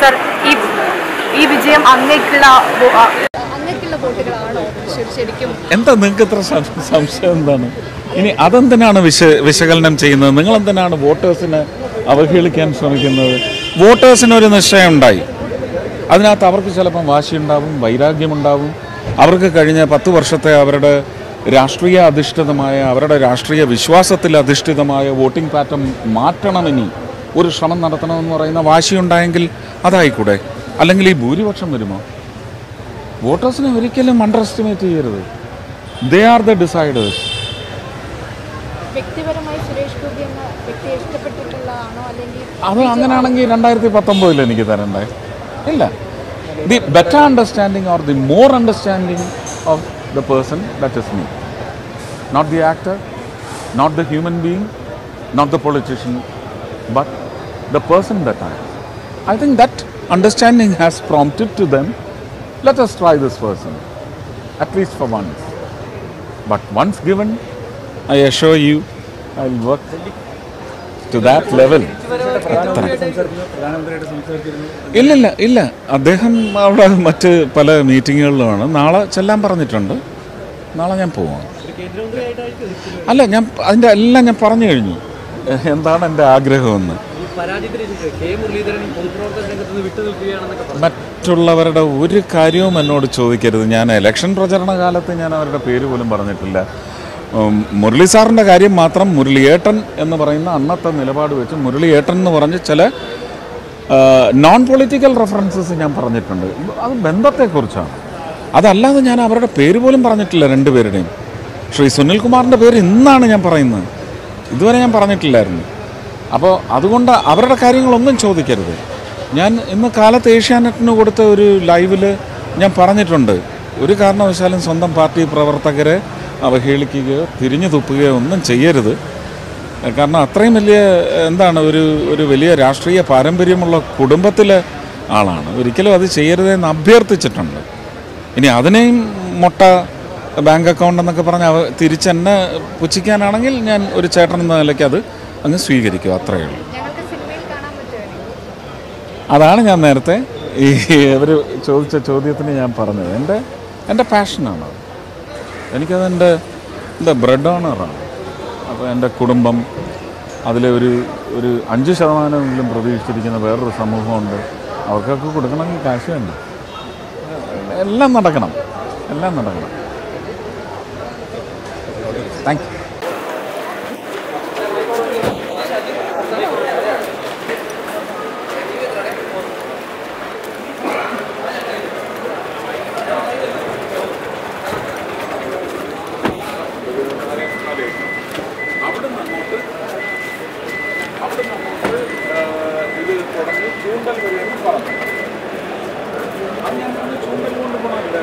Sir ഈ വിജയം അങ്ങേക്കുള്ള വോട്ടുകളാണോ ശരിക്കും? എന്താ നിങ്ങൾക്ക് ഇത്ര സംശയം എന്താണ്? ഇനി അതെന്തിനാണ് വിശകലനം ചെയ്യുന്നത്? നിങ്ങൾ എന്തിനാണ് വോട്ടേഴ്സിനെ അവഹേളിക്കാൻ ശ്രമിക്കുന്നത്? വോട്ടേഴ്സിനൊരു നിശ്ചയം ഉണ്ടായി, അതിനകത്ത് അവർക്ക് ചിലപ്പം വാശിയുണ്ടാവും, വൈരാഗ്യമുണ്ടാവും. അവർക്ക് കഴിഞ്ഞ 10 വർഷത്തെ അവരുടെ രാഷ്ട്രീയ അധിഷ്ഠിതമായ, അവരുടെ രാഷ്ട്രീയ വിശ്വാസത്തിൽ അധിഷ്ഠിതമായ വോട്ടിംഗ് പാറ്റേൺ മാറ്റണമെനി ഒരു ശ്രമം നടത്തണമെന്ന് പറയുന്ന വാശിയുണ്ടായെങ്കിൽ അതായിക്കൂടെ? അല്ലെങ്കിൽ ഈ ഭൂരിപക്ഷം വരുമോ? വോട്ടേഴ്സിനെ ഒരിക്കലും അണ്ടർ എസ്റ്റിമേറ്റ് ചെയ്യരുത്. They are the deciders. വ്യക്തിപരമായി സുരേഷ് ഗോപി എന്ന വ്യക്തിയെ ഇഷ്ടപ്പെട്ടിട്ടുള്ളതാണോ അല്ലെങ്കിൽ അത് അങ്ങനെയാണെങ്കിൽ 2019 എനിക്ക് തരണ്ടേ? ഇല്ല. The better understanding or the more understanding of the person, that is me. Not the actor, not the human being, not the politician, but the person that I think that understanding has prompted to them, let us try this person, at least for once. But once given, I assure you, I will work to that level. ഇല്ല, അദ്ദേഹം അവിടെ മറ്റ് പല മീറ്റിങ്ങുകളിലുമാണ്. നാളെ ചെല്ലാൻ പറഞ്ഞിട്ടുണ്ട്. നാളെ ഞാൻ പോവാം. അല്ല, ഞാൻ അതിൻ്റെ എല്ലാം ഞാൻ പറഞ്ഞു കഴിഞ്ഞു എന്താണ് എൻ്റെ ആഗ്രഹമെന്ന്. മറ്റുള്ളവരുടെ ഒരു കാര്യവും എന്നോട് ചോദിക്കരുത്. ഞാൻ ഇലക്ഷൻ പ്രചരണ കാലത്ത് ഞാൻ അവരുടെ പേര് പോലും പറഞ്ഞിട്ടില്ല. മുരളി സാറിൻ്റെ കാര്യം മാത്രം, മുരളിയേട്ടൻ എന്ന് പറയുന്ന അന്നത്തെ നിലപാട് വെച്ച് മുരളിയേട്ടൻ എന്ന് പറഞ്ഞ് ചില നോൺ പൊളിറ്റിക്കൽ റെഫറൻസസ് ഞാൻ പറഞ്ഞിട്ടുണ്ട്. അത് ബന്ധത്തെക്കുറിച്ചാണ്. അതല്ലാതെ ഞാൻ അവരുടെ പേര് പോലും പറഞ്ഞിട്ടില്ല. രണ്ടുപേരുടെയും. ശ്രീ സുനിൽകുമാറിൻ്റെ പേര് ഇന്നാണ് ഞാൻ പറയുന്നത്. ഇതുവരെ ഞാൻ പറഞ്ഞിട്ടില്ലായിരുന്നു. അപ്പോൾ അതുകൊണ്ട് അവരുടെ കാര്യങ്ങളൊന്നും ചോദിക്കരുത്. ഞാൻ ഇന്ന് കാലത്ത് ഏഷ്യാനെറ്റിന് കൊടുത്ത ഒരു ലൈവിൽ ഞാൻ പറഞ്ഞിട്ടുണ്ട്, ഒരു കാരണവശാലും സ്വന്തം പാർട്ടി പ്രവർത്തകരെ അവഹേളിക്കുകയോ തിരിഞ്ഞു തുപ്പുകയോ ഒന്നും ചെയ്യരുത്. കാരണം അത്രയും വലിയ ഒരു വലിയ രാഷ്ട്രീയ പാരമ്പര്യമുള്ള കുടുംബത്തിലെ ആളാണ്. ഒരിക്കലും അത് ചെയ്യരുതെന്ന് അഭ്യർത്ഥിച്ചിട്ടുണ്ട്. ഇനി അതിനെയും മൊട്ട ബാങ്ക് അക്കൗണ്ട് എന്നൊക്കെ പറഞ്ഞ് തിരിച്ചെന്നെ പുച്ഛിക്കാനാണെങ്കിൽ ഞാൻ ഒരു ചേട്ടൻ എന്ന നിലയ്ക്ക് അത് അങ്ങ് സ്വീകരിക്കും. അത്രയേ ഉള്ളൂ. അതാണ് ഞാൻ നേരത്തെ ഇവർ ചോദിച്ച ചോദ്യത്തിന് ഞാൻ പറഞ്ഞത്. എൻ്റെ പാഷനാണ്. എനിക്കതെൻ്റെ ബ്രെഡ് ഓണറാണ്. അപ്പോൾ എൻ്റെ കുടുംബം, അതിലെ ഒരു 5% പ്രതീക്ഷിച്ചിരിക്കുന്ന വേറൊരു സമൂഹമുണ്ട്. അവർക്കൊക്കെ കൊടുക്കണമെങ്കിൽ കാശ് വേണ്ട. എല്ലാം നടക്കണം. Thank you. ഇത് തുടങ്ങി ചൂണ്ടൽ വരെയെന്ന് പറഞ്ഞു. അത് ഞാൻ ചൂണ്ടൽ കൊണ്ട് പോകണമില്ല.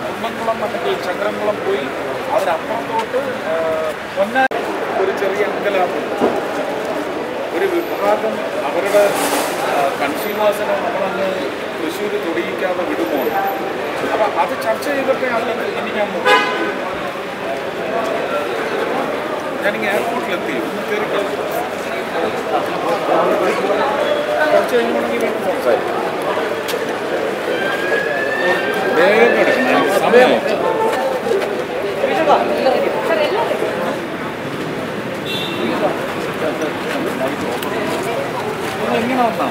കുന്നംകുളം അല്ലെങ്കിൽ ചക്രംകുളം പോയി അതിനപ്പുറത്തോട്ട് ഒരു ചെറിയ അങ്കലാപ്പുണ്ട്. ഒരു വിഭാഗം അവരുടെ കൺസ്യൂമേഴ്സിനെ നമ്മളങ്ങ് തൃശ്ശൂർ തൊടിയിക്കാതെ വിടുമോ? അപ്പം അത് ചർച്ച ചെയ്തിട്ടേ അല്ലെങ്കിൽ ഇനി ഞാനിങ്ങനെ എയർപോർട്ടിലെത്തി കയറി കുറച്ച് കഴിഞ്ഞുകൊണ്ടെങ്കിൽ സംസാരിക്കും. വേഗം കിടക്കണം സമയം. എങ്ങനെ വന്നാ